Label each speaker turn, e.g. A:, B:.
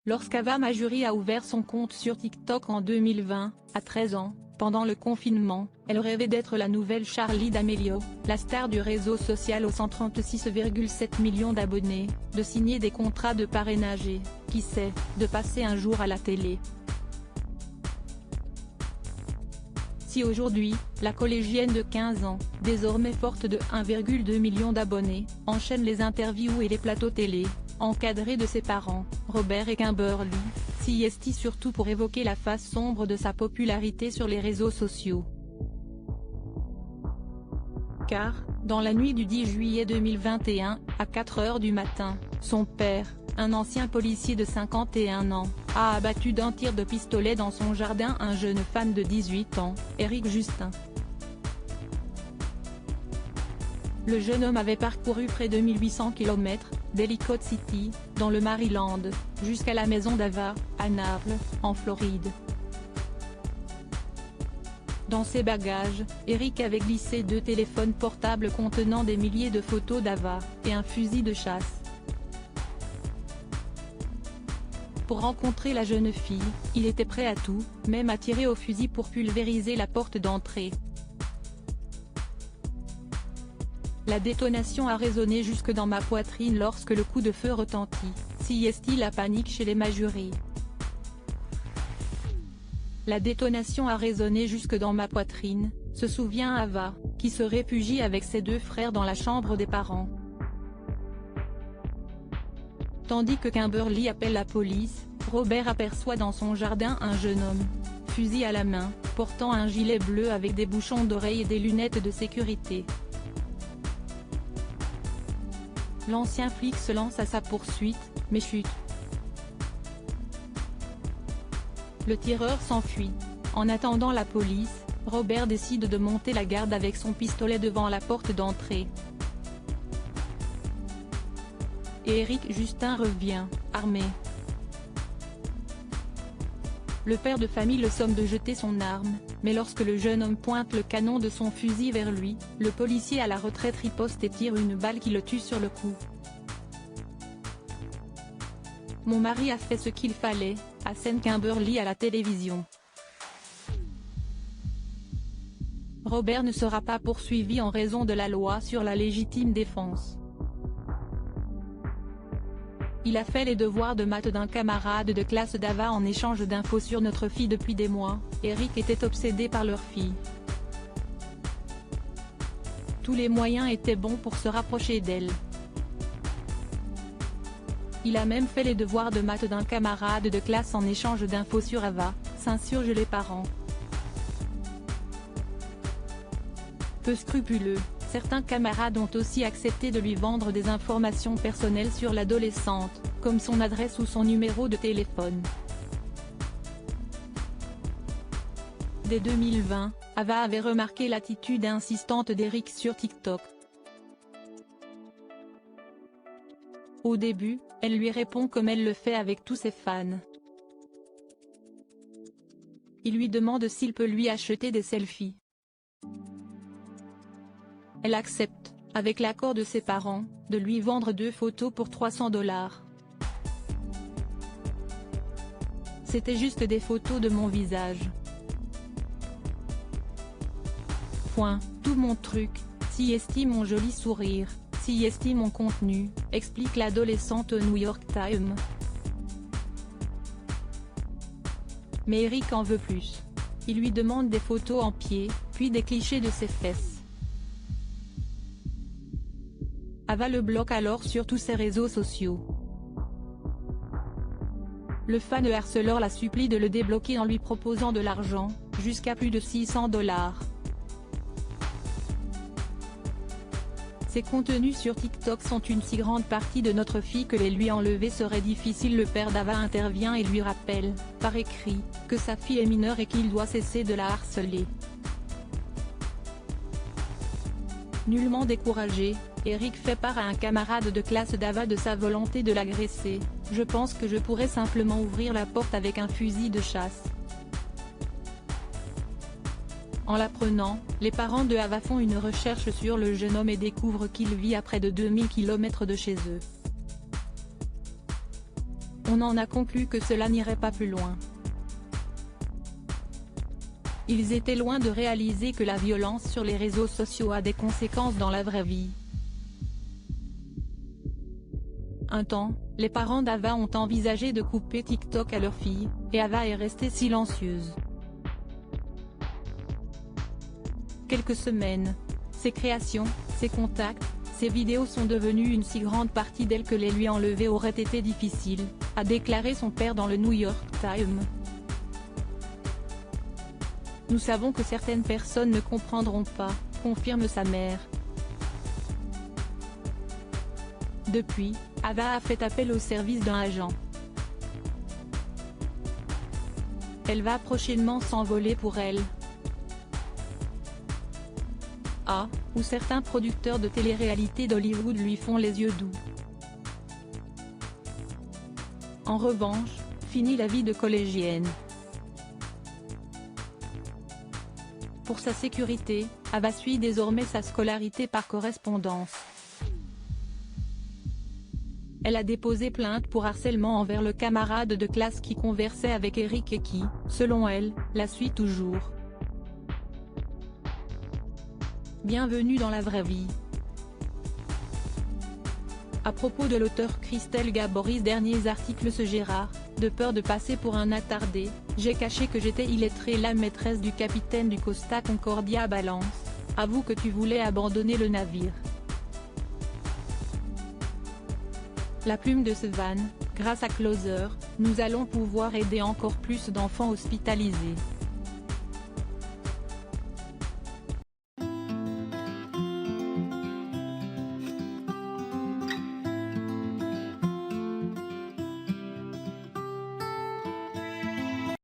A: Lorsqu'Ava Majuri a ouvert son compte sur TikTok en 2020, à 13 ans, pendant le confinement, elle rêvait d'être la nouvelle Charli D'Amelio, la star du réseau social aux 136,7 millions d'abonnés, de signer des contrats de parrainage et, qui sait, de passer un jour à la télé. Si aujourd'hui, la collégienne de 15 ans, désormais forte de 1,2 million d'abonnés, enchaîne les interviews et les plateaux télé, encadrée de ses parents, Robert et Kimberly, s'y est surtout pour évoquer la face sombre de sa popularité sur les réseaux sociaux. Car, dans la nuit du 10 juillet 2021, à 4 h du matin, son père, un ancien policier de 51 ans, a abattu d'un tir de pistolet dans son jardin un jeune fan de 18 ans, Eric Justin. Le jeune homme avait parcouru près de 1800 km, d'Ellicott City, dans le Maryland, jusqu'à la maison d'Ava, à Naples, en Floride. Dans ses bagages, Eric avait glissé 2 téléphones portables contenant des milliers de photos d'Ava, et un fusil de chasse. Pour rencontrer la jeune fille, il était prêt à tout, même à tirer au fusil pour pulvériser la porte d'entrée. La détonation a résonné jusque dans ma poitrine lorsque le coup de feu retentit, s'y est-il la panique chez les Majuri. La détonation a résonné jusque dans ma poitrine, se souvient Ava, qui se réfugie avec ses 2 frères dans la chambre des parents. Tandis que Kimberly appelle la police, Robert aperçoit dans son jardin un jeune homme, fusil à la main, portant un gilet bleu avec des bouchons d'oreilles et des lunettes de sécurité. L'ancien flic se lance à sa poursuite, mais chute. Le tireur s'enfuit. En attendant la police, Robert décide de monter la garde avec son pistolet devant la porte d'entrée. Et Eric Justin revient, armé. Le père de famille le somme de jeter son arme, mais lorsque le jeune homme pointe le canon de son fusil vers lui, le policier à la retraite riposte et tire une balle qui le tue sur le coup. Mon mari a fait ce qu'il fallait, assène Kimberly à la télévision. Robert ne sera pas poursuivi en raison de la loi sur la légitime défense. Il a fait les devoirs de maths d'un camarade de classe d'Ava en échange d'infos sur notre fille depuis des mois. Eric était obsédé par leur fille. Tous les moyens étaient bons pour se rapprocher d'elle. Il a même fait les devoirs de maths d'un camarade de classe en échange d'infos sur Ava, s'insurgent les parents. Peu scrupuleux, certains camarades ont aussi accepté de lui vendre des informations personnelles sur l'adolescente, comme son adresse ou son numéro de téléphone. Dès 2020, Ava avait remarqué l'attitude insistante d'Eric sur TikTok. Au début, elle lui répond comme elle le fait avec tous ses fans. Il lui demande s'il peut lui acheter des selfies. Elle accepte, avec l'accord de ses parents, de lui vendre 2 photos pour 300 $. C'était juste des photos de mon visage. Point, tout mon truc, si estime mon joli sourire, si estime mon contenu, explique l'adolescente au New York Times. Mais Eric en veut plus. Il lui demande des photos en pied, puis des clichés de ses fesses. Ava le bloque alors sur tous ses réseaux sociaux. Le fan harceleur la supplie de le débloquer en lui proposant de l'argent, jusqu'à plus de 600 $. Ses contenus sur TikTok sont une si grande partie de notre fille que les lui enlever serait difficile. Le père d'Ava intervient et lui rappelle, par écrit, que sa fille est mineure et qu'il doit cesser de la harceler. Nullement découragé, Eric fait part à un camarade de classe d'Ava de sa volonté de l'agresser. Je pense que je pourrais simplement ouvrir la porte avec un fusil de chasse. En l'apprenant, les parents de Ava font une recherche sur le jeune homme et découvrent qu'il vit à près de 2000 km de chez eux. on en a conclu que cela n'irait pas plus loin. Ils étaient loin de réaliser que la violence sur les réseaux sociaux a des conséquences dans la vraie vie. Un temps, les parents d'Ava ont envisagé de couper TikTok à leur fille, et Ava est restée silencieuse. Quelques semaines, ses créations, ses contacts, ses vidéos sont devenues une si grande partie d'elle que les lui enlever aurait été difficile, a déclaré son père dans le New York Times. Nous savons que certaines personnes ne comprendront pas, confirme sa mère. Depuis, Ava a fait appel au service d'un agent. Elle va prochainement s'envoler pour elle. Où certains producteurs de télé-réalité d'Hollywood lui font les yeux doux. En revanche, fini la vie de collégienne. Pour sa sécurité, Ava suit désormais sa scolarité par correspondance. Elle a déposé plainte pour harcèlement envers le camarade de classe qui conversait avec Eric et qui, selon elle, la suit toujours. Bienvenue dans la vraie vie. À propos de l'auteur Christelle Gaboris, derniers articles ce Gérard, de peur de passer pour un attardé, j'ai caché que j'étais illettrée. La maîtresse du capitaine du Costa Concordia balance, avoue que tu voulais abandonner le navire. La plume de Sevan, grâce à Closer, nous allons pouvoir aider encore plus d'enfants hospitalisés.